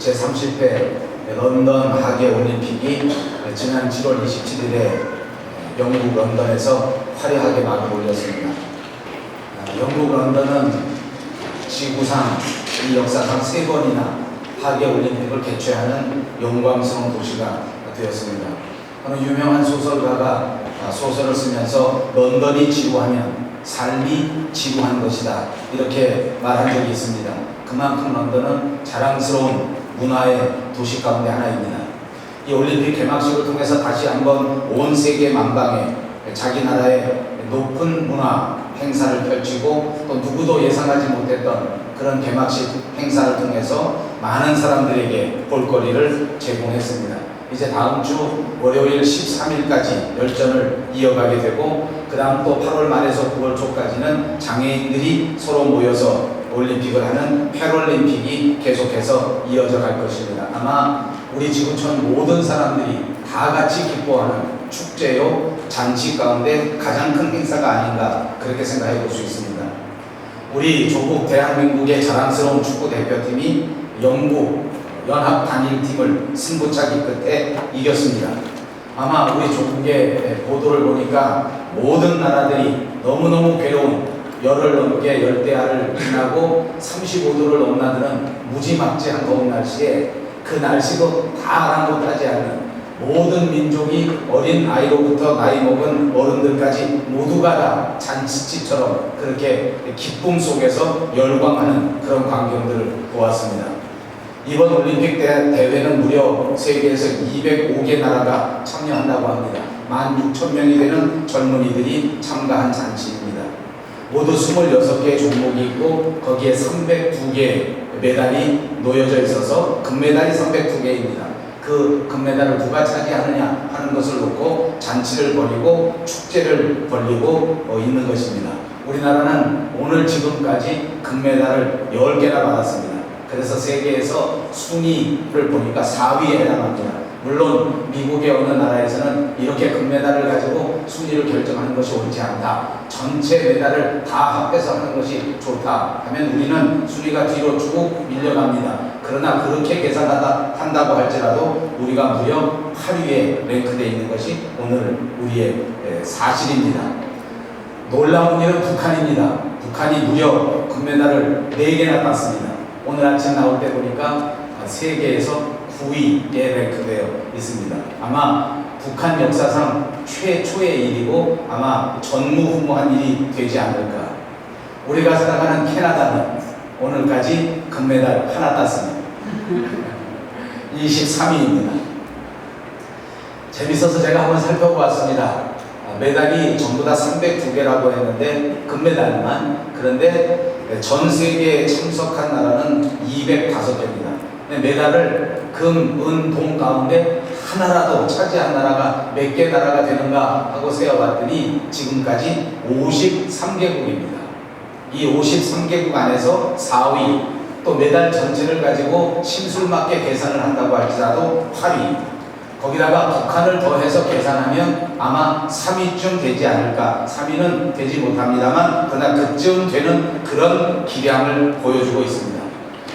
제30회 런던 하계 올림픽이 지난 7월 27일에 영국 런던에서 화려하게 막을 올렸습니다. 영국 런던은 지구상 이 역사상 3번이나 하계 올림픽을 개최하는 영광스러운 도시가 되었습니다. 어느 유명한 소설가가 소설을 쓰면서 런던이 지루하면 삶이 지루한 것이다 이렇게 말한 적이 있습니다. 그만큼 런던은 자랑스러운 문화의 도시 가운데 하나입니다. 이 올림픽 개막식을 통해서 다시 한번 온 세계 만방에 자기 나라의 높은 문화 행사를 펼치고 또 누구도 예상하지 못했던 그런 개막식 행사를 통해서 많은 사람들에게 볼거리를 제공했습니다. 이제 다음 주 월요일 13일까지 열전을 이어가게 되고 그 다음 또 8월 말에서 9월 초까지는 장애인들이 서로 모여서 올림픽을 하는 패럴림픽이 계속해서 이어져 갈 것입니다. 아마 우리 지구촌 모든 사람들이 다 같이 기뻐하는 축제요 잔치 가운데 가장 큰 행사가 아닌가 그렇게 생각해 볼 수 있습니다. 우리 조국 대한민국의 자랑스러운 축구 대표팀이 영국 연합 단일팀을 승부차기 끝에 이겼습니다. 아마 우리 조국의 보도를 보니까 모든 나라들이 너무너무 괴로운 열흘 넘게 열대야를 지나고 35도를 넘나드는 무지막지한 더운 날씨에 그 날씨도 다 아랑곳하지 않는 모든 민족이 어린 아이로부터 나이 먹은 어른들까지 모두가 다 잔치집처럼 그렇게 기쁨 속에서 열광하는 그런 광경들을 보았습니다. 이번 올림픽 대회는 무려 세계에서 205개 나라가 참여한다고 합니다. 16,000명이 되는 젊은이들이 참가한 잔치입니다. 모두 26개의 종목이 있고 거기에 302개의 메달이 놓여져 있어서 금메달이 302개입니다. 그 금메달을 누가 차지하느냐 하는 것을 놓고 잔치를 벌이고 축제를 벌이고 있는 것입니다. 우리나라는 오늘 지금까지 금메달을 10개나 받았습니다. 그래서 세계에서 순위를 보니까 4위에 해당합니다. 물론 미국의 어느 나라에서는 이렇게 금메달을 가지고 순위를 결정하는 것이 옳지 않다. 전체 메달을 다 합해서 하는 것이 좋다 하면 우리는 순위가 뒤로 쭉 밀려갑니다. 그러나 그렇게 계산한다고 할지라도 우리가 무려 8위에 랭크되어 있는 것이 오늘 우리의 사실입니다. 놀라운 일은 북한입니다. 북한이 무려 금메달을 4개나 땄습니다. 오늘 아침 나올 때 보니까 세계에서 9위에 랭크되어 있습니다. 아마 북한 역사상 최초의 일이고 아마 전무후무한 일이 되지 않을까. 우리가 살아가는 캐나다는 오늘까지 금메달 하나 땄습니다. 23위입니다. 재밌어서 제가 한번 살펴보았습니다. 메달이 전부 다 302개라고 했는데 금메달만. 그런데 전 세계에 참석한 나라는 205개입니다. 메달을 금, 은, 동 가운데 하나라도 차지한 나라가 몇 개 나라가 되는가 하고 세어봤더니 지금까지 53개국입니다. 이 53개국 안에서 4위, 또 메달 전체를 가지고 심술맞게 계산을 한다고 할지라도 8위, 거기다가 북한을 더해서 계산하면 아마 3위쯤 되지 않을까. 3위는 되지 못합니다만 그러나 그쯤 되는 그런 기량을 보여주고 있습니다.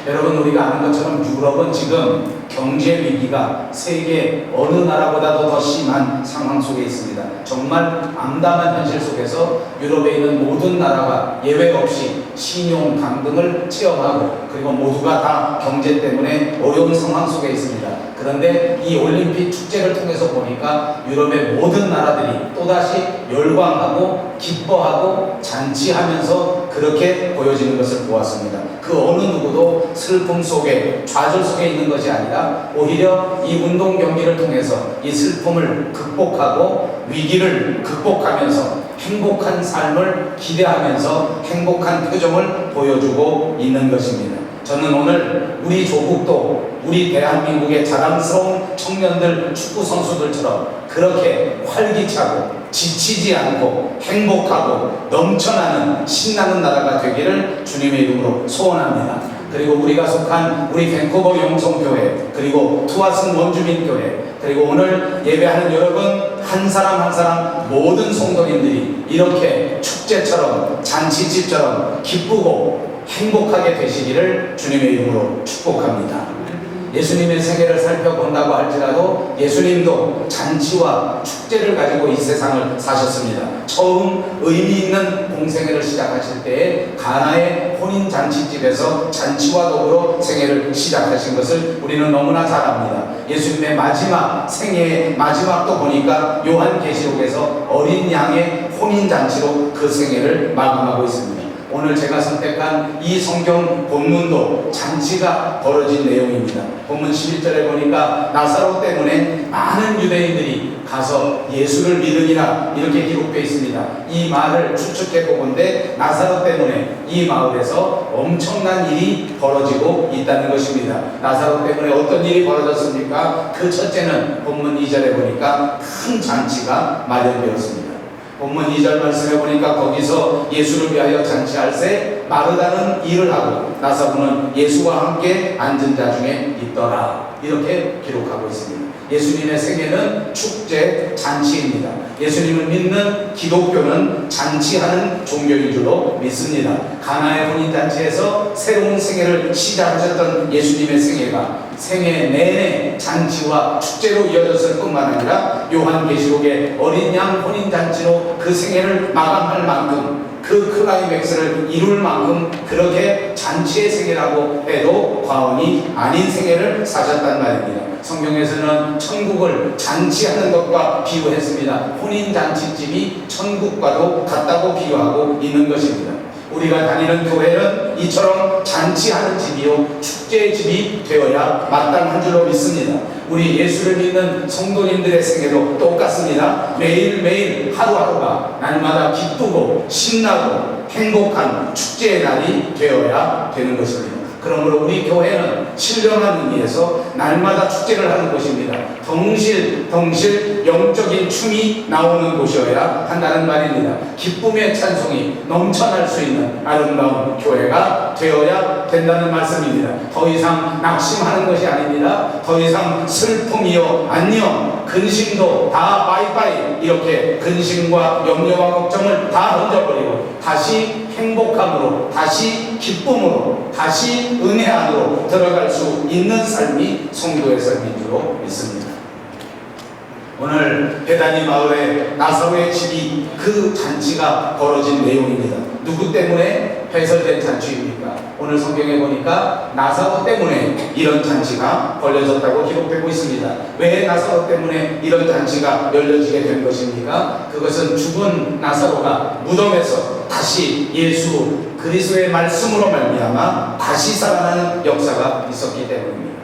여러분, 우리가 아는 것처럼 유럽은 지금 경제 위기가 세계 어느 나라보다도 더 심한 상황 속에 있습니다. 정말 암담한 현실 속에서 유럽에 있는 모든 나라가 예외 없이 신용 강등을 체험하고 그리고 모두가 다 경제 때문에 어려운 상황 속에 있습니다. 그런데 이 올림픽 축제를 통해서 보니까 유럽의 모든 나라들이 또다시 열광하고 기뻐하고 잔치하면서 그렇게 보여지는 것을 보았습니다. 그 어느 누구도 슬픔 속에 좌절 속에 있는 것이 아니라 오히려 이 운동 경기를 통해서 이 슬픔을 극복하고 위기를 극복하면서 행복한 삶을 기대하면서 행복한 표정을 보여주고 있는 것입니다. 저는 오늘 우리 조국도 우리 대한민국의 자랑스러운 청년들 축구 선수들처럼 그렇게 활기차고 지치지 않고 행복하고 넘쳐나는 신나는 나라가 되기를 주님의 이름으로 소원합니다. 그리고 우리가 속한 우리 밴쿠버 영성교회, 그리고 투아슨 원주민교회, 그리고 오늘 예배하는 여러분 한 사람 한 사람 모든 성도님들이 이렇게 축제처럼 잔치집처럼 기쁘고 행복하게 되시기를 주님의 이름으로 축복합니다. 예수님의 생애를 살펴본다고 할지라도 예수님도 잔치와 축제를 가지고 이 세상을 사셨습니다. 처음 의미 있는 공생애를 시작하실 때에 가나의 혼인잔치집에서 잔치와 더불어 생애를 시작하신 것을 우리는 너무나 잘 압니다. 예수님의 마지막 생애의 마지막도 보니까 요한계시록에서 어린 양의 혼인잔치로 그 생애를 마감하고 있습니다. 오늘 제가 선택한 이 성경 본문도 잔치가 벌어진 내용입니다. 본문 11절에 보니까 나사로 때문에 많은 유대인들이 가서 예수를 믿으니라 이렇게 기록되어 있습니다. 이 말을 추측해 보건대 나사로 때문에 이 마을에서 엄청난 일이 벌어지고 있다는 것입니다. 나사로 때문에 어떤 일이 벌어졌습니까? 그 첫째는 본문 2절에 보니까 큰 잔치가 마련되었습니다. 본문 2절 말씀해 보니까 거기서 예수를 위하여 잔치할세 마르다는 일을 하고 나사로는 예수와 함께 앉은 자 중에 있더라 이렇게 기록하고 있습니다. 예수님의 생애는 축제, 잔치입니다. 예수님을 믿는 기독교는 잔치하는 종교인 줄로 믿습니다. 가나의 혼인잔치에서 새로운 생애를 시작하셨던 예수님의 생애가 생애 내내 잔치와 축제로 이어졌을 뿐만 아니라 요한계시록의 어린 양 혼인잔치로 그 생애를 마감할 만큼 그 클라이맥스를 이룰 만큼 그렇게 잔치의 생애라고 해도 과언이 아닌 생애를 사셨단 말입니다. 성경에서는 천국을 잔치하는 것과 비유했습니다. 혼인잔치집이 천국과도 같다고 비유하고 있는 것입니다. 우리가 다니는 교회는 이처럼 잔치하는 집이요 축제의 집이 되어야 마땅한 줄로 믿습니다. 우리 예수를 믿는 성도님들의 생애도 똑같습니다. 매일매일 하루하루가 날마다 기쁘고 신나고 행복한 축제의 날이 되어야 되는 것입니다. 그러므로 우리 교회는 신령한 의미에서 날마다 축제를 하는 곳입니다. 덩실덩실 영적인 춤이 나오는 곳이어야 한다는 말입니다. 기쁨의 찬송이 넘쳐날 수 있는 아름다운 교회가 되어야 된다는 말씀입니다. 더 이상 낙심하는 것이 아닙니다. 더 이상 슬픔이요 안녕 근심도 다 바이바이 이렇게 근심과 염려와 걱정을 다 던져버리고 다시 행복함으로 다시 기쁨으로 다시 은혜 안으로 들어갈 수 있는 삶이 성도의 삶인 줄로 믿습니다. 오늘 베다니 마을에 나사로의 집이 그 잔치가 벌어진 내용입니다. 누구 때문에 폐설된 잔치입니까? 오늘 성경에 보니까 나사로 때문에 이런 잔치가 벌려졌다고 기록되고 있습니다. 왜 나사로 때문에 이런 잔치가 열려지게 된 것입니까? 그것은 죽은 나사로가 무덤에서 다시 예수 그리스도의 말씀으로 말미암아 다시 살아나는 역사가 있었기 때문입니다.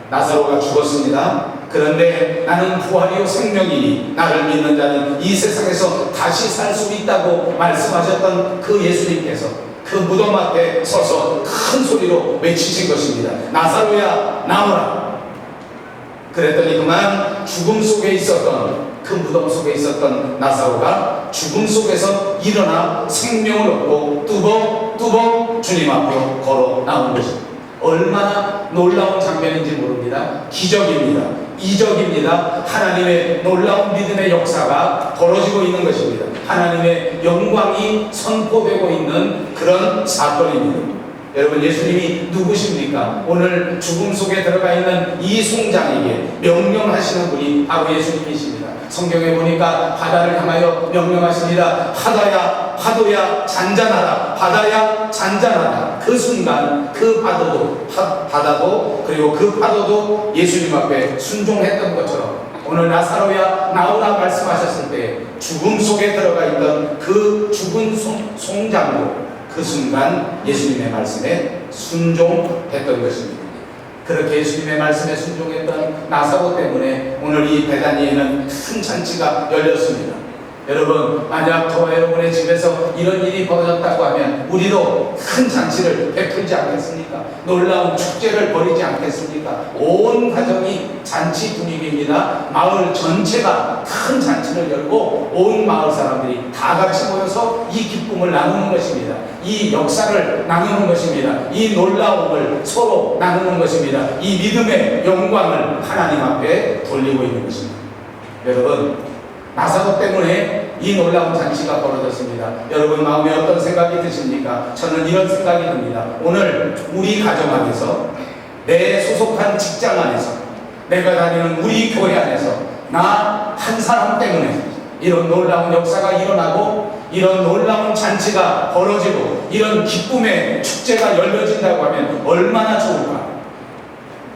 나사로가 죽었습니다. 그런데 나는 부활이요 생명이니 나를 믿는 자는 이 세상에서 다시 살 수 있다고 말씀하셨던 그 예수님께서 그 무덤 앞에 서서 큰 소리로 외치신 것입니다. 나사로야 나오라. 그랬더니 그만 죽음 속에 있었던 그 무덤 속에 있었던 나사로가 죽음 속에서 일어나 생명을 얻고 뚜벅뚜벅 주님 앞으로 걸어 나온 것입니다. 얼마나 놀라운 장면인지 모릅니다. 기적입니다. 이적입니다. 하나님의 놀라운 믿음의 역사가 벌어지고 있는 것입니다. 하나님의 영광이 선포되고 있는 그런 사건입니다. 여러분 예수님이 누구십니까? 오늘 죽음 속에 들어가 있는 이 송장에게 명령하시는 분이 바로 예수님이십니다. 성경에 보니까 바다를 향하여 명령하십니다. 파도야 잔잔하라. 바다야 잔잔하라. 그 순간 그 바다도 그리고 그 파도도 예수님 앞에 순종했던 것처럼 오늘 나사로야 나오라 말씀하셨을 때 죽음 속에 들어가 있던 그 죽은 송장도 그 순간 예수님의 말씀에 순종했던 것입니다. 그렇게 예수님의 말씀에 순종했던 나사로 때문에 오늘 이 베다니에는 큰 잔치가 열렸습니다. 여러분 만약 저와 여러분의 집에서 이런 일이 벌어졌다고 하면 우리도 큰 잔치를 베풀지 않겠습니까? 놀라운 축제를 벌이지 않겠습니까? 온 가정이 잔치 분위기입니다. 마을 전체가 큰 잔치를 열고 온 마을 사람들이 다 같이 모여서 이 기쁨을 나누는 것입니다. 이 역사를 나누는 것입니다. 이 놀라움을 서로 나누는 것입니다. 이 믿음의 영광을 하나님 앞에 돌리고 있는 것입니다. 여러분 나사로 때문에 이 놀라운 잔치가 벌어졌습니다. 여러분 마음에 어떤 생각이 드십니까? 저는 이런 생각이 듭니다. 오늘 우리 가정 안에서 내 소속한 직장 안에서, 내가 다니는 우리 교회 안에서 나 한 사람 때문에 이런 놀라운 역사가 일어나고 이런 놀라운 잔치가 벌어지고 이런 기쁨의 축제가 열려진다고 하면 얼마나 좋을까.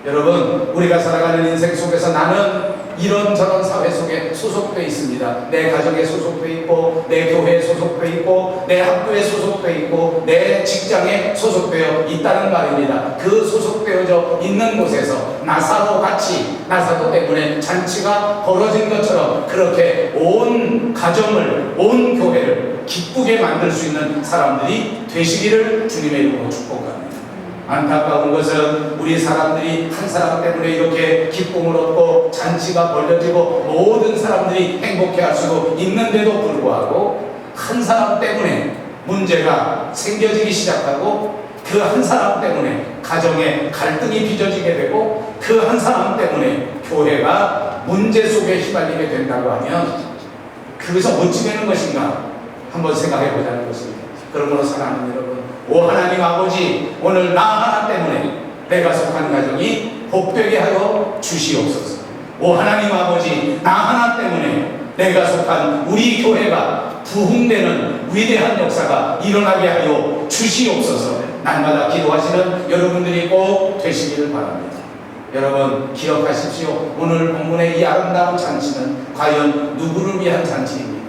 여러분, 우리가 살아가는 인생 속에서 나는 이런저런 사회 속에 소속되어 있습니다. 내 가정에 소속되어 있고, 내 교회에 소속되어 있고, 내 학교에 소속되어 있고, 내 직장에 소속되어 있다는 말입니다. 그 소속되어져 있는 곳에서 나사로 같이, 나사로 때문에 잔치가 벌어진 것처럼 그렇게 온 가정을, 온 교회를 기쁘게 만들 수 있는 사람들이 되시기를 주님의 이름으로 축복합니다. 안타까운 것은 우리 사람들이 한 사람 때문에 이렇게 기쁨을 얻고 잔치가 벌려지고 모든 사람들이 행복해할 수도 있는데도 불구하고 한 사람 때문에 문제가 생겨지기 시작하고 그 한 사람 때문에 가정에 갈등이 빚어지게 되고 그 한 사람 때문에 교회가 문제 속에 휘말리게 된다고 하면 그것이 어찌 되는 것인가 한번 생각해 보자는 것입니다. 그러므로 사랑하는 여러분, 오 하나님 아버지, 오늘 나 하나 때문에 내가 속한 가정이 복되게 하여 주시옵소서. 오 하나님 아버지, 나 하나 때문에 내가 속한 우리 교회가 부흥되는 위대한 역사가 일어나게 하여 주시옵소서. 날마다 기도하시는 여러분들이 꼭 되시기를 바랍니다. 여러분 기억하십시오. 오늘 본문의 이 아름다운 잔치는 과연 누구를 위한 잔치입니까?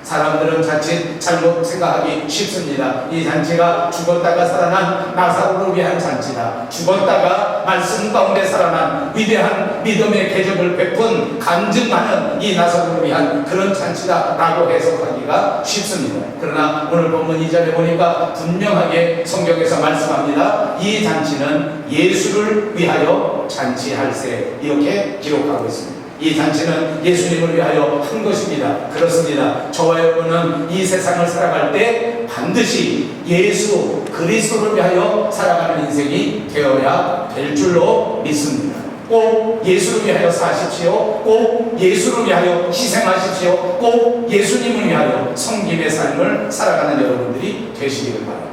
사람들은 자칫 잘못 생각하기 쉽습니다. 이 잔치가 죽었다가 살아난 나사로를 위한 잔치다. 죽었다가 말씀 가운데 살아난 위대한 믿음의 궤적을 베푼 간증하는 이 나사로를 위한 그런 잔치다 라고 해석하기가 쉽습니다. 그러나 오늘 본문 2절에 보니까 분명하게 성경에서 말씀합니다. 이 잔치는 예수를 위하여 잔치할세, 이렇게 기록하고 있습니다. 이 잔치는 예수님을 위하여 한 것입니다. 그렇습니다. 저와 여러분은 이 세상을 살아갈 때 반드시 예수 그리스도를 위하여 살아가는 인생이 되어야 될 줄로 믿습니다. 꼭 예수를 위하여 사십시오. 꼭 예수를 위하여 희생하십시오. 꼭 예수님을 위하여 섬김의 삶을 살아가는 여러분들이 되시기를 바랍니다.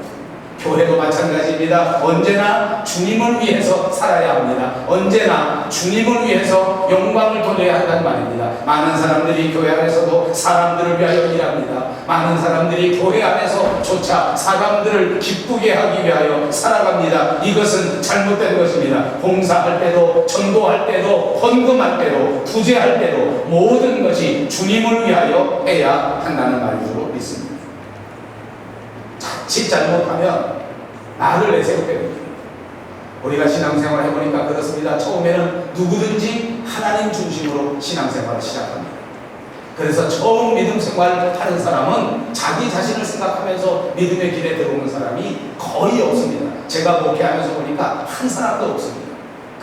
교회도 마찬가지입니다. 언제나 주님을 위해서 살아야 합니다. 언제나 주님을 위해서 영광을 돌려야 한다는 말입니다. 많은 사람들이 교회 안에서도 사람들을 위하여 일합니다. 많은 사람들이 교회 안에서조차 사람들을 기쁘게 하기 위하여 살아갑니다. 이것은 잘못된 것입니다. 봉사할 때도, 전도할 때도, 헌금할 때도, 부재할 때도 모든 것이 주님을 위하여 해야 한다는 말이로 믿습니다. 자칫 잘못하면 나를 내세우게 됩니다. 우리가 신앙생활을 해보니까 그렇습니다. 처음에는 누구든지 하나님 중심으로 신앙생활을 시작합니다. 그래서 처음 믿음 생활을 하는 사람은 자기 자신을 생각하면서 믿음의 길에 들어오는 사람이 거의 없습니다. 제가 목회하면서 보니까 한 사람도 없습니다.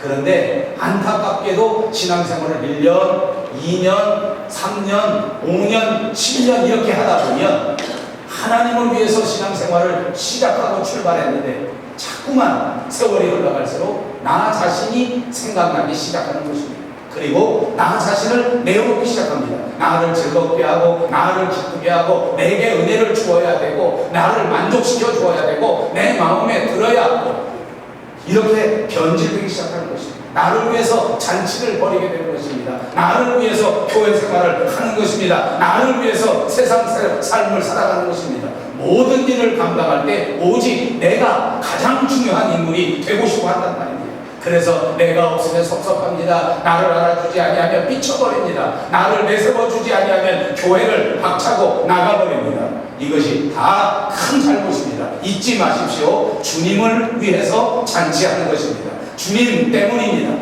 그런데 안타깝게도 신앙생활을 1년, 2년, 3년, 5년, 10년 이렇게 하다 보면 하나님을 위해서 신앙생활을 시작하고 출발했는데 자꾸만 세월이 흘러갈수록 나 자신이 생각나기 시작하는 것입니다. 그리고 나 자신을 내어놓기 시작합니다. 나를 즐겁게 하고 나를 기쁘게 하고 내게 은혜를 주어야 되고 나를 만족시켜 주어야 되고 내 마음에 들어야 하고 이렇게 변질되기 시작하는 것입니다. 나를 위해서 잔치를 벌이게 되는 것입니다. 나를 위해서 교회 생활을 하는 것입니다. 나를 위해서 세상 삶을 살아가는 것입니다. 모든 일을 감당할 때 오직 내가 가장 중요한 인물이 되고 싶어 한단 말입니다. 그래서 내가 없으면 섭섭합니다. 나를 알아주지 아니하면 삐쳐버립니다. 나를 내세워주지 아니하면 교회를 박차고 나가버립니다. 이것이 다 큰 잘못입니다. 잊지 마십시오. 주님을 위해서 잔치하는 것입니다. 주님 때문입니다.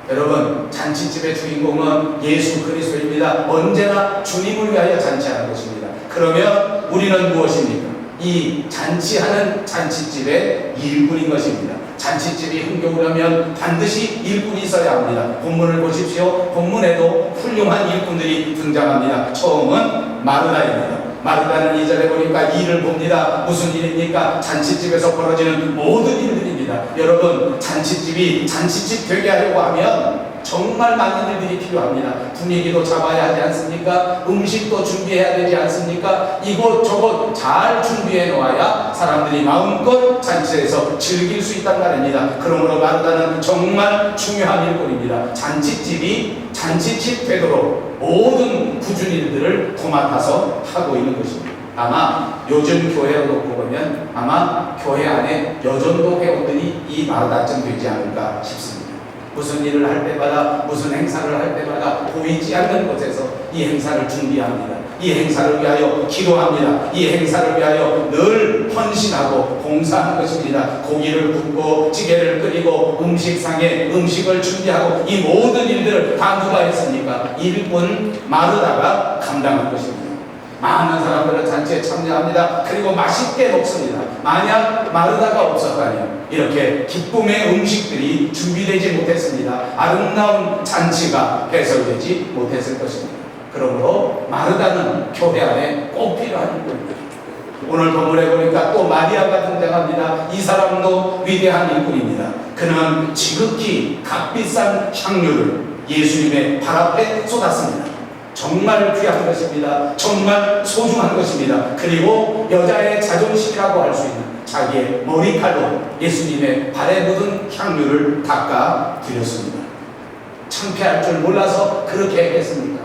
여러분, 잔치집의 주인공은 예수 그리스도입니다. 언제나 주님을 위하여 잔치하는 것입니다. 그러면 우리는 무엇입니까? 이 잔치하는 잔치집의 일꾼인 것입니다. 잔치집이 흥겨우려면 반드시 일꾼이 있어야 합니다. 본문을 보십시오. 본문에도 훌륭한 일꾼들이 등장합니다. 처음은 마르다입니다. 마르다는 2절에 보니까 일을 봅니다. 무슨 일입니까? 잔치집에서 벌어지는 모든 일들입니다. 여러분, 잔치집이 잔치집 되게 하려고 하면 정말 많은 일들이 필요합니다. 분위기도 잡아야 하지 않습니까? 음식도 준비해야 되지 않습니까? 이곳저곳 잘 준비해 놓아야 사람들이 마음껏 잔치에서 즐길 수 있단 말입니다. 그러므로 마르다는 정말 중요한 일꾼입니다. 잔치집이 잔치집 되도록 모든 굳은 일들을 도맡아서 하고 있는 것입니다. 아마 요즘 교회로 놓고 보면 아마 교회 안에 여전도 회원들이 이 마르다쯤 되지 않을까 싶습니다. 무슨 일을 할 때마다, 무슨 행사를 할 때마다 보이지 않는 곳에서 이 행사를 준비합니다. 이 행사를 위하여 기도합니다. 이 행사를 위하여 늘 헌신하고 봉사하는 것입니다. 고기를 굽고 찌개를 끓이고 음식상에 음식을 준비하고 이 모든 일들을 다 누가 했습니까? 일꾼 마르다가 감당한 것입니다. 많은 사람들은 잔치에 참여합니다. 그리고 맛있게 먹습니다. 만약 마르다가 없었다면 이렇게 기쁨의 음식들이 준비되지 못했습니다. 아름다운 잔치가 배설되지 못했을 것입니다. 그러므로 마르다는 교회 안에 꼭 필요한 일꾼입니다. 오늘 본문에 보니까 또 마리아가 등장합니다. 이 사람도 위대한 일꾼입니다. 그는 지극히 값비싼 향유를 예수님의 발 앞에 쏟았습니다. 정말 귀한 것입니다. 정말 소중한 것입니다. 그리고 여자의 자존심이라고 할 수 있는 자기의 머리칼로 예수님의 발에 묻은 향유를 닦아 드렸습니다. 창피할 줄 몰라서 그렇게 했겠습니까?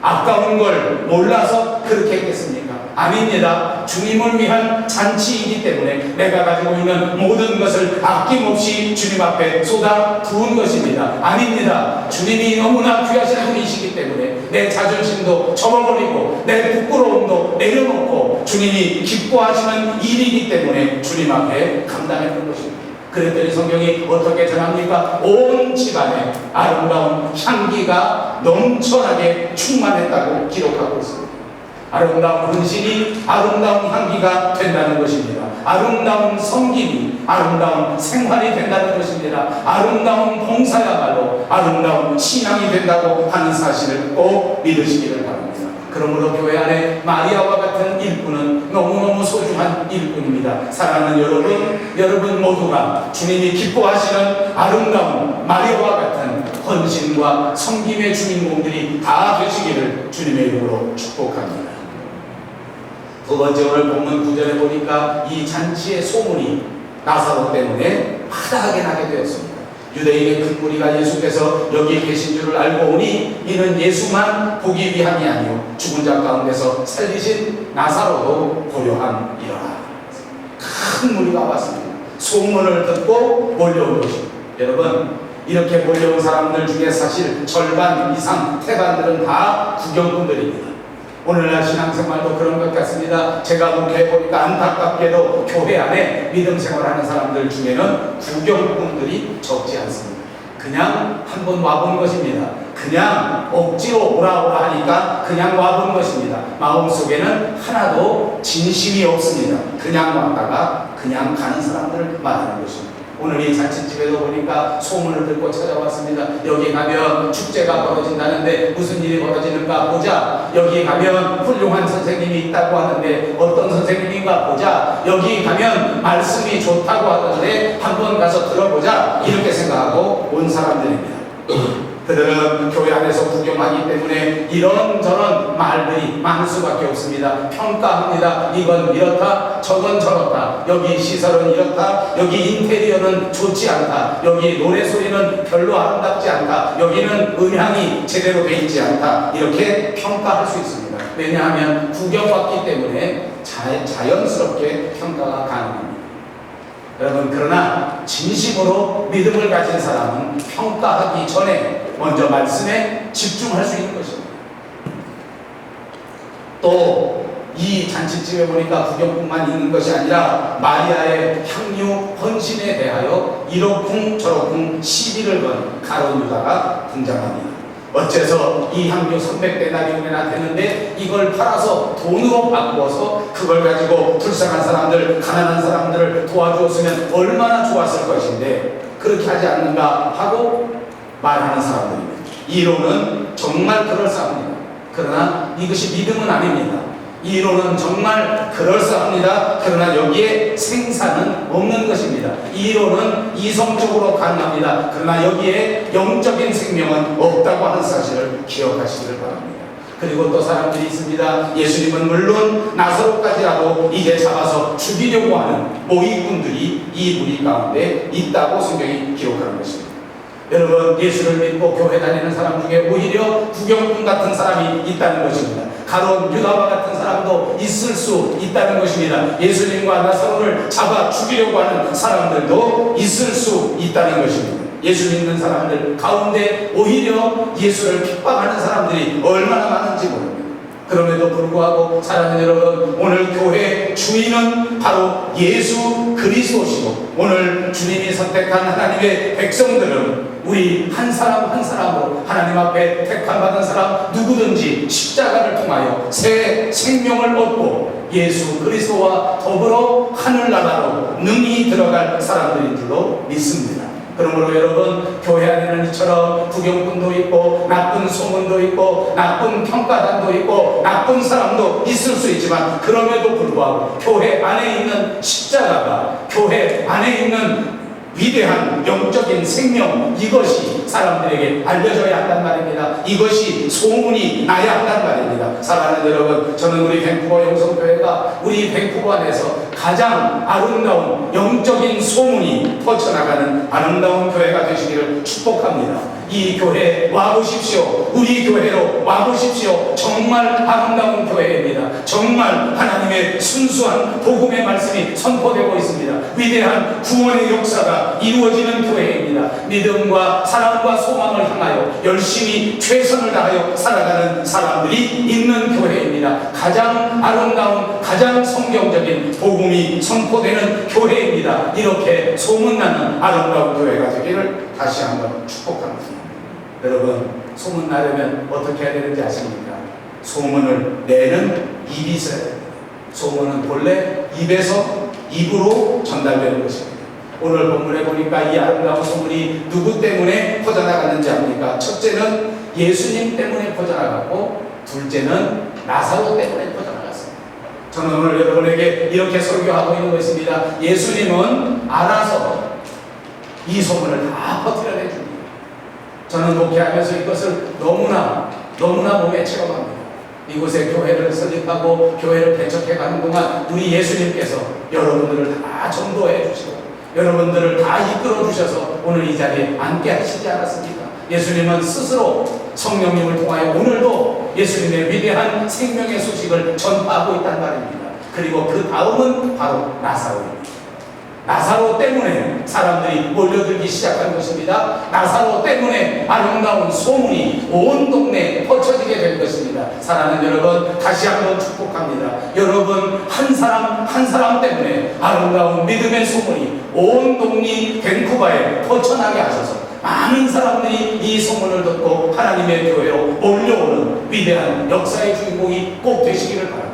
아까운 걸 몰라서 그렇게 했겠습니까? 아닙니다. 주님을 위한 잔치이기 때문에 내가 가지고 있는 모든 것을 아낌없이 주님 앞에 쏟아 부은 것입니다. 아닙니다. 주님이 너무나 귀하신 분이시기 때문에 내 자존심도 접어버리고 내 부끄러움도 내려놓고 주님이 기뻐하시는 일이기 때문에 주님 앞에 감당했던 것입니다. 그랬더니 성경이 어떻게 전합니까? 온 집안에 아름다운 향기가 넘쳐나게 충만했다고 기록하고 있습니다. 아름다운 헌신이 아름다운 향기가 된다는 것입니다. 아름다운 섬김이 아름다운 생활이 된다는 것입니다. 아름다운 봉사야말로 아름다운 신앙이 된다고 하는 사실을 꼭 믿으시기를 바랍니다. 그러므로 교회 안에 마리아와 같은 일꾼은 너무너무 소중한 일꾼입니다. 사랑하는 여러분 모두가 주님이 기뻐하시는 아름다운 마리아와 같은 헌신과 섬김의 주인공들이 다 되시기를 주님의 이름으로 축복합니다. 두 번째, 오늘 본문 9절에 보니까 이 잔치의 소문이 나사로 때문에 파다하게 나게 되었습니다. 유대인의 큰 무리가 예수께서 여기 계신 줄을 알고 오니 이는 예수만 보기 위함이 아니요 죽은 자 가운데서 살리신 나사로도 고려함이라. 큰 무리가 왔습니다. 소문을 듣고 몰려온 것입니다. 여러분, 이렇게 몰려온 사람들 중에 사실 절반 이상 태반들은 다 구경꾼들입니다. 오늘날 신앙생활도 그런 것 같습니다. 제가 목회해보니까 안타깝게도 교회 안에 믿음 생활하는 사람들 중에는 구경꾼들이 적지 않습니다. 그냥 한번 와본 것입니다. 그냥 억지로 오라 하니까 그냥 와본 것입니다. 마음속에는 하나도 진심이 없습니다. 그냥 왔다가 그냥 가는 사람들을 말하는 것입니다. 오늘 이 잔치집에도 보니까 소문을 듣고 찾아왔습니다. 여기 가면 축제가 벌어진다는데 무슨 일이 벌어지는가 보자. 여기 가면 훌륭한 선생님이 있다고 하는데 어떤 선생님인가 보자. 여기 가면 말씀이 좋다고 하던데 한번 가서 들어보자. 이렇게 생각하고 온 사람들입니다. 그들은 교회 안에서 구경하기 때문에 이런저런 말들이 많을 수밖에 없습니다. 평가합니다. 이건 이렇다, 저건 저렇다. 여기 시설은 이렇다, 여기 인테리어는 좋지 않다, 여기 노래소리는 별로 아름답지 않다, 여기는 음향이 제대로 돼 있지 않다. 이렇게 평가할 수 있습니다. 왜냐하면 구경받기 때문에 자연스럽게 평가가 가능합니다. 여러분, 그러나 진심으로 믿음을 가진 사람은 평가하기 전에 먼저 말씀에 집중할 수 있는 것입니다. 또 이 잔치집에 보니까 구경뿐만 있는 것이 아니라 마리아의 향유 헌신에 대하여 이러쿵 저러쿵 시비를 건 가룟 유다가 등장합니다. 어째서 이 향유 300데나리온이나 되는데 이걸 팔아서 돈으로 바꾸어서 그걸 가지고 불쌍한 사람들, 가난한 사람들을 도와주었으면 얼마나 좋았을 것인데 그렇게 하지 않는가 하고 말하는 사람들입니다. 이론은 정말 그럴싸합니다. 그러나 이것이 믿음은 아닙니다. 이론은 정말 그럴싸합니다. 그러나 여기에 생사는 없는 것입니다. 이론은 이성적으로 가능합니다. 그러나 여기에 영적인 생명은 없다고 하는 사실을 기억하시기를 바랍니다. 그리고 또 사람들이 있습니다. 예수님은 물론 나사로까지라도 이제 잡아서 죽이려고 하는 모의꾼들이 이 무리 가운데 있다고 성경이 기록하는 것입니다. 여러분, 예수를 믿고 교회 다니는 사람 중에 오히려 구경꾼 같은 사람이 있다는 것입니다. 가론 유다와 같은 사람도 있을 수 있다는 것입니다. 예수님과 나사로를 잡아 죽이려고 하는 사람들도 있을 수 있다는 것입니다. 예수 믿는 사람들 가운데 오히려 예수를 핍박하는 사람들이 얼마나 많은지 모릅니다. 그럼에도 불구하고 사랑하는 여러분, 오늘 교회의 주인은 바로 예수 그리스도시고, 오늘 주님이 선택한 하나님의 백성들은 우리 한 사람 한 사람으로 하나님 앞에 택함받은 사람 누구든지 십자가를 통하여 새 생명을 얻고 예수 그리스도와 더불어 하늘나라로 능히 들어갈 사람들인 줄로 믿습니다. 그러므로 여러분, 교회 안에는 이처럼 구경꾼도 있고 나쁜 소문도 있고 나쁜 평가단도 있고 나쁜 사람도 있을 수 있지만, 그럼에도 불구하고 교회 안에 있는 십자가가, 교회 안에 있는 위대한 영적인 생명, 이것이 사람들에게 알려져야 한단 말입니다. 이것이 소문이 나야 한단 말입니다. 사랑하는 여러분, 저는 우리 밴쿠버 영성교회가 우리 밴쿠버 안에서 가장 아름다운 영적인 소문이 퍼져나가는 아름다운 교회가 되시기를 축복합니다. 이 교회에 와보십시오. 우리 교회로 와보십시오. 정말 아름다운 교회입니다. 정말 하나님의 순수한 복음의 말씀이 선포되고 있습니다. 위대한 구원의 역사가 이루어지는 교회입니다. 믿음과 사랑과 소망을 향하여 열심히 최선을 다하여 살아가는 사람들이 있는 교회입니다. 가장 아름다운, 가장 성경적인 복음이 선포되는 교회입니다. 이렇게 소문나는 아름다운 교회가 되기를 다시 한번 축복합니다. 여러분, 소문나려면 어떻게 해야 되는지 아십니까? 소문을 내는 입이 있어야 됩니다. 소문은 본래 입에서 입으로 전달되는 것입니다. 오늘 본문에 보니까 이 아름다운 소문이 누구 때문에 퍼져나갔는지 압니까? 첫째는 예수님 때문에 퍼져나갔고, 둘째는 나사로 때문에 퍼져나갔습니다. 저는 오늘 여러분에게 이렇게 설교하고 있는 것입니다. 예수님은 알아서 이 소문을 다 퍼뜨려내 줍니다. 저는 목회하면서 이것을 너무나 몸에 체험합니다. 이곳에 교회를 설립하고 교회를 개척해 가는 동안 우리 예수님께서 여러분들을 다 전도해 주시고 여러분들을 다 이끌어 주셔서 오늘 이 자리에 앉게 하시지 않았습니까? 예수님은 스스로 성령님을 통하여 오늘도 예수님의 위대한 생명의 소식을 전파하고 있단 말입니다. 그리고 그 다음은 바로 나사로입니다. 나사로 때문에 사람들이 몰려들기 시작한 것입니다. 나사로 때문에 아름다운 소문이 온 동네에 퍼쳐지게 된 것입니다. 사랑하는 여러분, 다시 한번 축복합니다. 여러분, 한 사람 한 사람 때문에 아름다운 믿음의 소문이 온 동네 밴쿠버에 퍼쳐나게 하셔서 많은 사람들이 이 소문을 듣고 하나님의 교회로 몰려오는 위대한 역사의 주인공이 꼭 되시기를 바랍니다.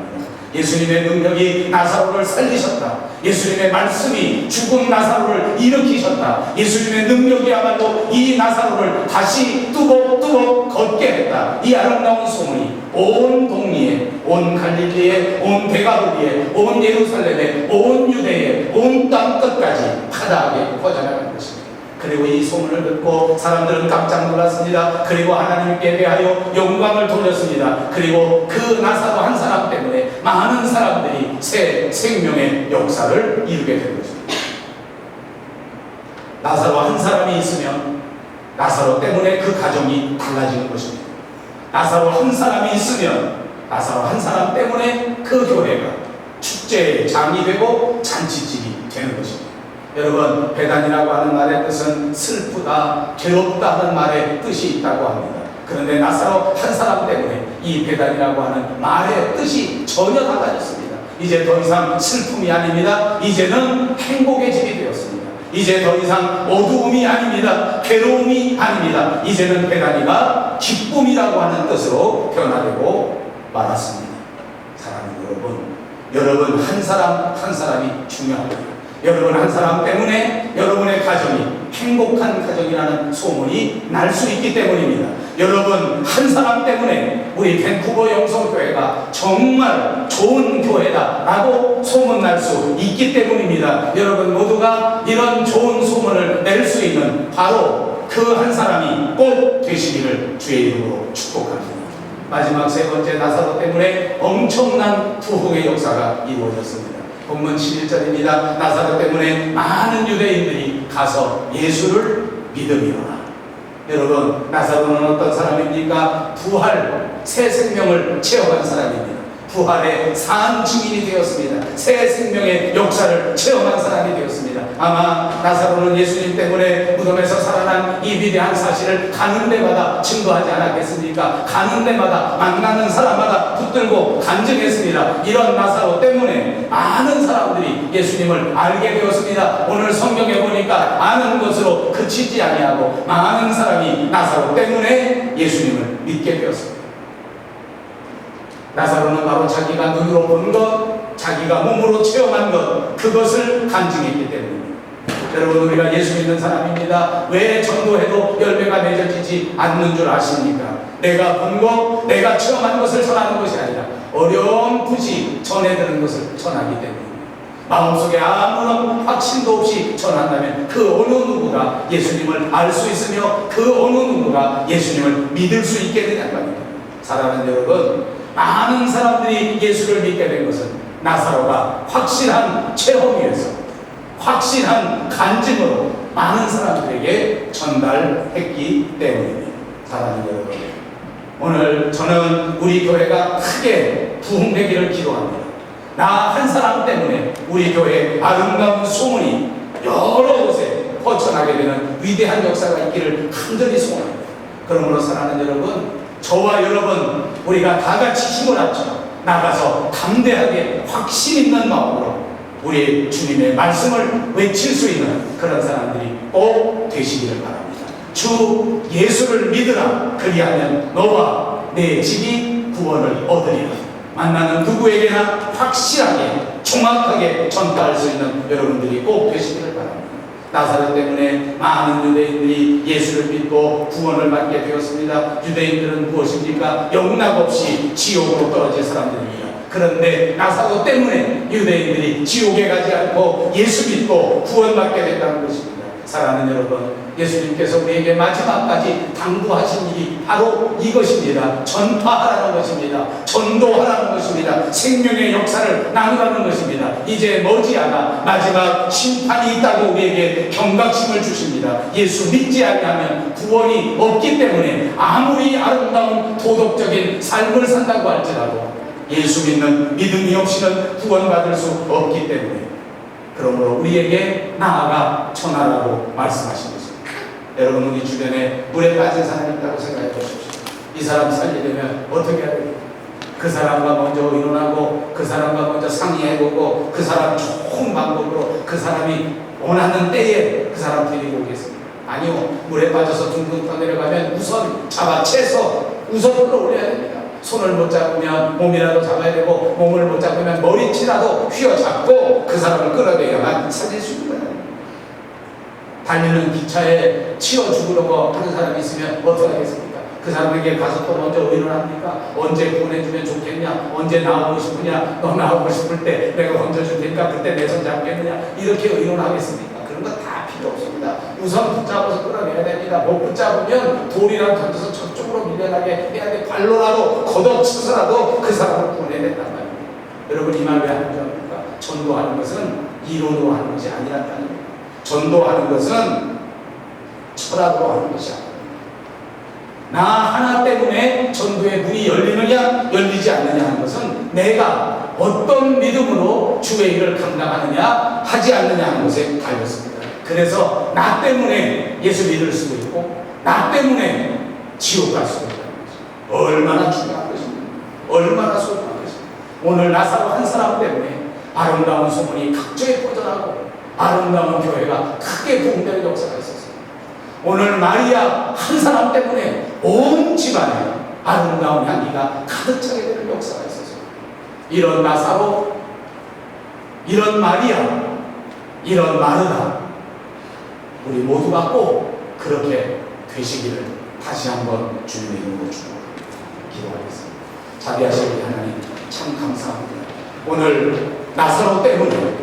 예수님의 능력이 나사로를 살리셨다. 예수님의 말씀이 죽은 나사로를 일으키셨다. 예수님의 능력이야말로 이 나사로를 다시 뚜벅뚜벅 걷게 했다. 이 아름다운 소문이 온 동리에, 온 갈릴리에, 온 데가볼리에, 온 예루살렘에, 온 유대에, 온 땅 끝까지 파다하게 퍼져나간 것입니다. 그리고 이 소문을 듣고 사람들은 깜짝 놀랐습니다. 그리고 하나님께 대하여 영광을 돌렸습니다. 그리고 그 나사로 한 사람 때문에 많은 사람들이 새 생명의 역사를 이루게 된 것입니다. 나사로 한 사람이 있으면 나사로 때문에 그 가정이 달라지는 것입니다. 나사로 한 사람이 있으면 나사로 한 사람 때문에 그 교회가 축제의 장이 되고 잔치집이 되는 것입니다. 여러분, 배단이라고 하는 말의 뜻은 슬프다, 괴롭다 하는 말의 뜻이 있다고 합니다. 그런데 나사로 한 사람 때문에 이 배단이라고 하는 말의 뜻이 전혀 달라졌습니다. 이제 더 이상 슬픔이 아닙니다. 이제는 행복의 집이 되었습니다. 이제 더 이상 어두움이 아닙니다. 괴로움이 아닙니다. 이제는 배단이가 기쁨이라고 하는 뜻으로 변화되고 말았습니다. 사랑하는 여러분, 한 사람 한 사람이 중요합니다. 여러분 한 사람 때문에 여러분의 가정이 행복한 가정이라는 소문이 날 수 있기 때문입니다. 여러분 한 사람 때문에 우리 밴쿠버 영성교회가 정말 좋은 교회다라고 소문날 수 있기 때문입니다. 여러분 모두가 이런 좋은 소문을 낼 수 있는 바로 그 한 사람이 꼭 되시기를 주의 이름으로 축복합니다. 마지막 세 번째, 나사로 때문에 엄청난 부흥의 역사가 이루어졌습니다. 본문 11절입니다. 나사로 때문에 많은 유대인들이 가서 예수를 믿음이로라. 여러분, 나사로는 어떤 사람입니까? 부활, 새 생명을 체험한 사람입니다. 부활의 산 증인이 되었습니다. 새 생명의 역사를 체험한 사람이 되었습니다. 아마 나사로는 예수님 때문에 무덤에서 살아난 이 위대한 사실을 가는 데마다 증거하지 않았겠습니까? 가는 데마다 만나는 사람마다 붙들고 간증했습니다. 이런 나사로 때문에 많은 사람들이 예수님을 알게 되었습니다. 오늘 성경에 보니까 아는 것으로 그치지 아니하고 많은 사람이 나사로 때문에 예수님을 믿게 되었습니다. 나사로는 바로 자기가 눈으로 본 것, 자기가 몸으로 체험한 것, 그것을 간증했기 때문입니다. 여러분, 우리가 예수 믿는 사람입니다. 왜 전도해도 열매가 맺어지지 않는 줄 아십니까? 내가 본 것, 내가 체험한 것을 전하는 것이 아니라 어렴풋이 전해드는 것을 전하기 때문입니다. 마음속에 아무런 확신도 없이 전한다면 그 어느 누구가 예수님을 알 수 있으며 그 어느 누구가 예수님을 믿을 수 있겠느냐는 겁니다. 사랑하는 여러분, 많은 사람들이 예수를 믿게 된 것은 나사로가 확실한 체험이어서 확실한 간증으로 많은 사람들에게 전달했기 때문입니다. 사랑하는 여러분, 오늘 저는 우리 교회가 크게 부흥되기를 기도합니다. 나 한 사람 때문에 우리 교회의 아름다운 소문이 여러 곳에 퍼져나게 되는 위대한 역사가 있기를 간절히 소원합니다. 그러므로 사랑하는 여러분, 저와 여러분 우리가 다 같이 힘을 합쳐 나가서 담대하게 확신 있는 마음으로 우리 주님의 말씀을 외칠 수 있는 그런 사람들이 꼭 되시기를 바랍니다. 주 예수를 믿으라. 그리하면 너와 내 집이 구원을 얻으리라. 만나는 누구에게나 확실하게 정확하게 전달할 수 있는 여러분들이 꼭 되시기를 바랍니다. 나사로 때문에 많은 유대인들이 예수를 믿고 구원을 받게 되었습니다. 유대인들은 무엇입니까? 영락없이 지옥으로 떨어질 사람들입니다. 그런데 나사로 때문에 유대인들이 지옥에 가지 않고 예수 믿고 구원받게 된다는 것입니다. 사랑하는 여러분, 예수님께서 우리에게 마지막까지 당부하신 일이 바로 이것입니다. 전파하라는 것입니다. 전도하라는 것입니다. 생명의 역사를 나누라는 것입니다. 이제 머지않아 마지막 심판이 있다고 우리에게 경각심을 주십니다. 예수 믿지 않으면 구원이 없기 때문에 아무리 아름다운 도덕적인 삶을 산다고 할지라도 예수 믿는 믿음이 없이는 구원받을 수 없기 때문에, 그러므로 우리에게 나아가 전하라고 말씀하신 것입니다. 여러분, 우리 주변에 물에 빠진 사람이 있다고 생각해 보십시오. 이 사람 살리려면 어떻게 해야 됩니까? 그 사람과 먼저 의논하고 그 사람과 먼저 상의해보고 그 사람 좋은 방법으로 그 사람이 원하는 때에 그 사람 데리고 오겠습니다. 아니요, 물에 빠져서 둥둥 떠내려가면 우선 잡아채서 우선 끌어올려야 됩니다. 손을 못 잡으면 몸이라도 잡아야 되고, 몸을 못 잡으면 머리치라도 휘어잡고 그 사람을 끌어내야만 살릴 수 있는 거예요. 달리는 기차에 치여 죽으려고 하는 사람이 있으면 어떻게 하겠습니까? 그 사람에게 가서 또 먼저 의논합니까? 언제 보내주면 좋겠냐? 언제 나오고 싶으냐? 너 나오고 싶을 때 내가 얹어줄 테니까 그때 내 손 잡겠느냐? 이렇게 의논하겠습니까? 그런 거 다 필요 없습니다. 우선 붙잡아서 끌어내야 됩니다. 못 붙잡으면 돌이랑 던져서 저쪽으로 밀려나게 해야 돼. 발로라도 걷어쳐서라도 그 사람을 구원해야 된단 말입니다. 여러분, 이 말 왜 하는 줄 압니까? 전도하는 것은 이론으로 하는 것이 아니란 말입니다. 전도하는 것은 철학으로 하는 것이 아닙니다. 나 하나 때문에 전도의 문이 열리느냐 열리지 않느냐 하는 것은 내가 어떤 믿음으로 주의 일을 감당하느냐 하지 않느냐 하는 것에 달렸습니다. 그래서 나 때문에 예수 믿을 수도 있고 나 때문에 지옥 갈 수도 있다는 것입니다. 얼마나 중요한 것입니다. 얼마나 소중한 것입니다. 오늘 나사로 한 사람 때문에 아름다운 소문이 각처에 퍼져나고 아름다운 교회가 크게 부흥되는 역사가 있었습니다. 오늘 마리아 한 사람 때문에 온 집안에 아름다운 향기가 가득 차게 되는 역사가 있었습니다. 이런 나사로, 이런 마리아, 이런 마르다 우리 모두가 꼭 그렇게 되시기를 다시 한번 주님의 이름으로 기도하겠습니다. 자비하신 우리 하나님 참 감사합니다. 오늘 나사로 때문에,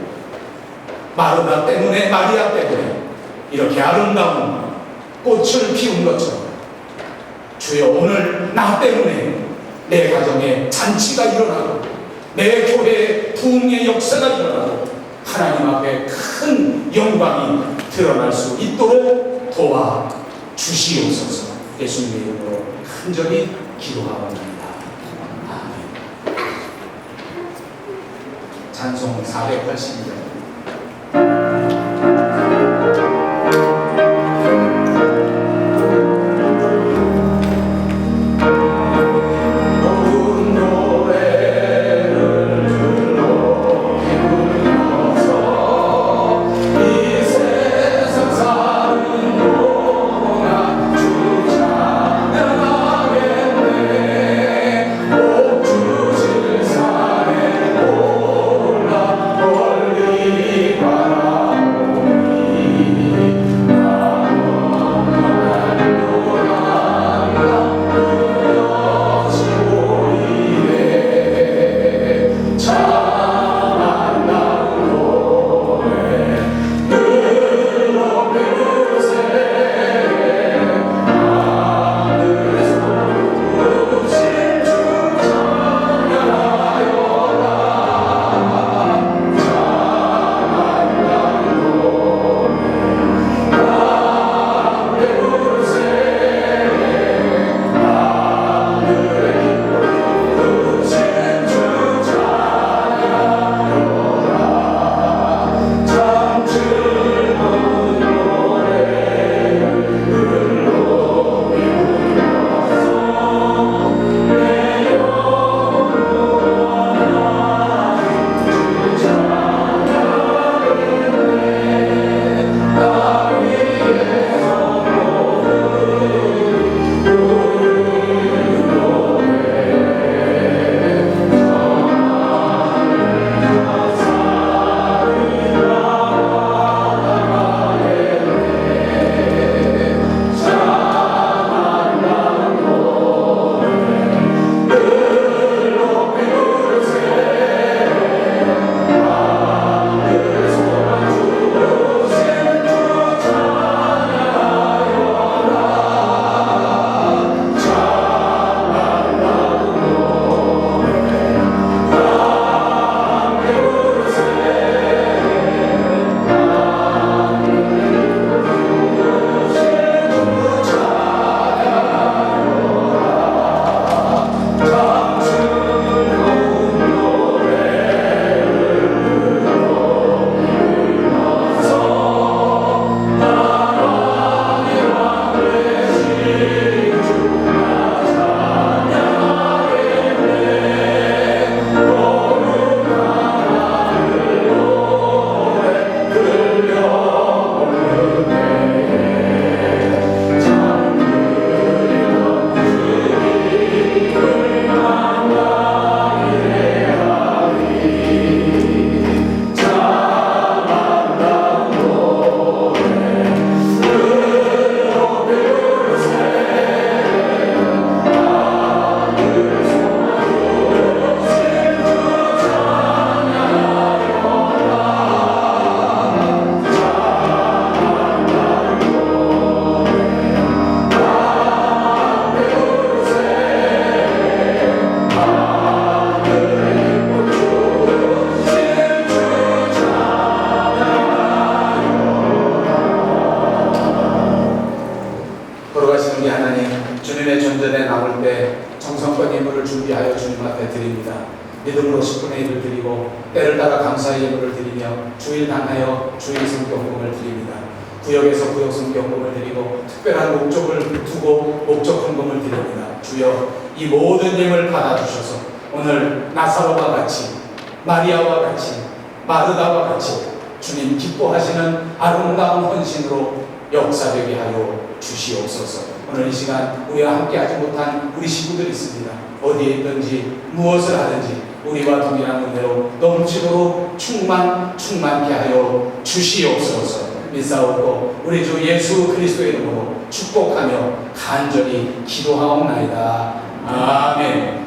마르다 때문에, 마리아 때문에 이렇게 아름다운 꽃을 피운 것처럼 주여 오늘 나 때문에 내 가정에 잔치가 일어나고 내 교회에 부흥의 역사가 일어나고 하나님 앞에 큰 영광이 드러날 수 있도록 도와 주시옵소서. 예수님의 이름으로 간절히 기도하옵나이다. 아멘. 찬송 480절. 믿음으로 10분의 1을 드리고 때를 따라 감사의 예물을 드리며 주일 당하여 주일 성경금을 드립니다. 구역에서 구역 성경금을 드리고 특별한 목적을 두고 목적 헌금을 드립니다. 주여 이 모든 예물 받아주셔서 오늘 나사로와 같이 마리아와 같이 마르다와 같이 주님 기뻐하시는 아름다운 헌신으로 역사되게 하여 주시옵소서. 오늘 이 시간 우리와 함께하지 못한 우리 식구들이 있습니다. 어디에 있든지 무엇을 하든지 우리와 동일한 은혜로 넘치도록 충만케 하여 주시옵소서. 믿사옵고 우리 주 예수 그리스도의 이름으로 축복하며 간절히 기도하옵나이다. 아멘.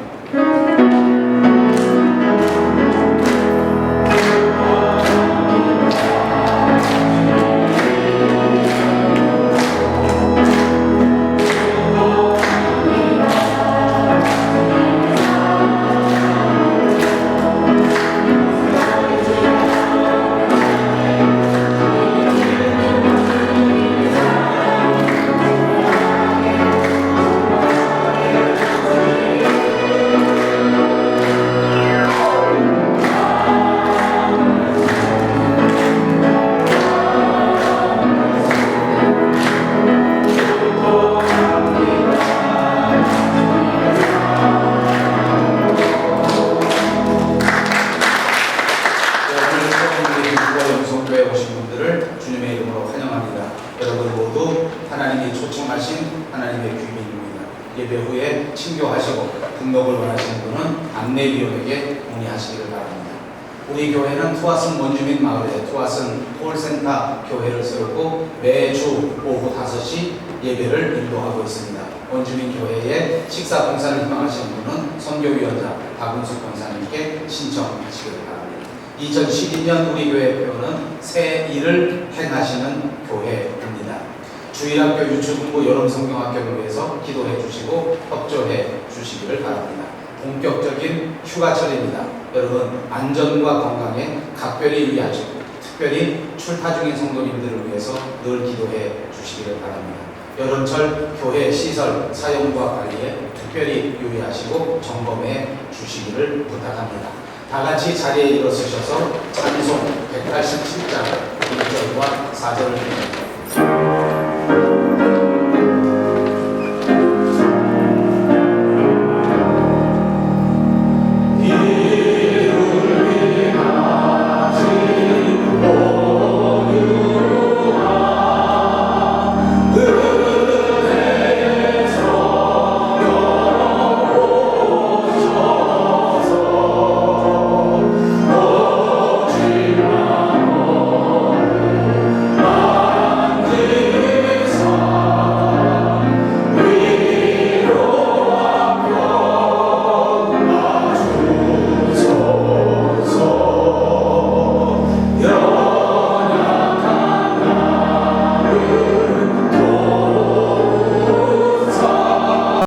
예배 후에 친교하시고 등록을 원하시는 분은 안내위원에게 문의하시기를 바랍니다. 우리 교회는 투아슨 원주민 마을에 투아슨 홀센터 교회를 세우고 매주 오후 5시 예배를 인도하고 있습니다. 원주민 교회에 식사 봉사를 희망하시는 분은 선교위원장 박은숙 권사님께 신청하시기를 바랍니다. 2012년 우리 교회 표는 새 일을 행하시는 교회입니다. 주일학교 유치부부 여름성경학교를 위해서 기도해 주시고 협조해 주시기를 바랍니다. 본격적인 휴가철입니다. 여러분 안전과 건강에 각별히 유의하시고 특별히 출타 중인 성도님들을 위해서 늘 기도해 주시기를 바랍니다. 여름철 교회 시설 사용과 관리에 특별히 유의하시고 점검해 주시기를 부탁합니다. 다 같이 자리에 일어서셔서 찬송 187장 1절과 4절을 드립니다.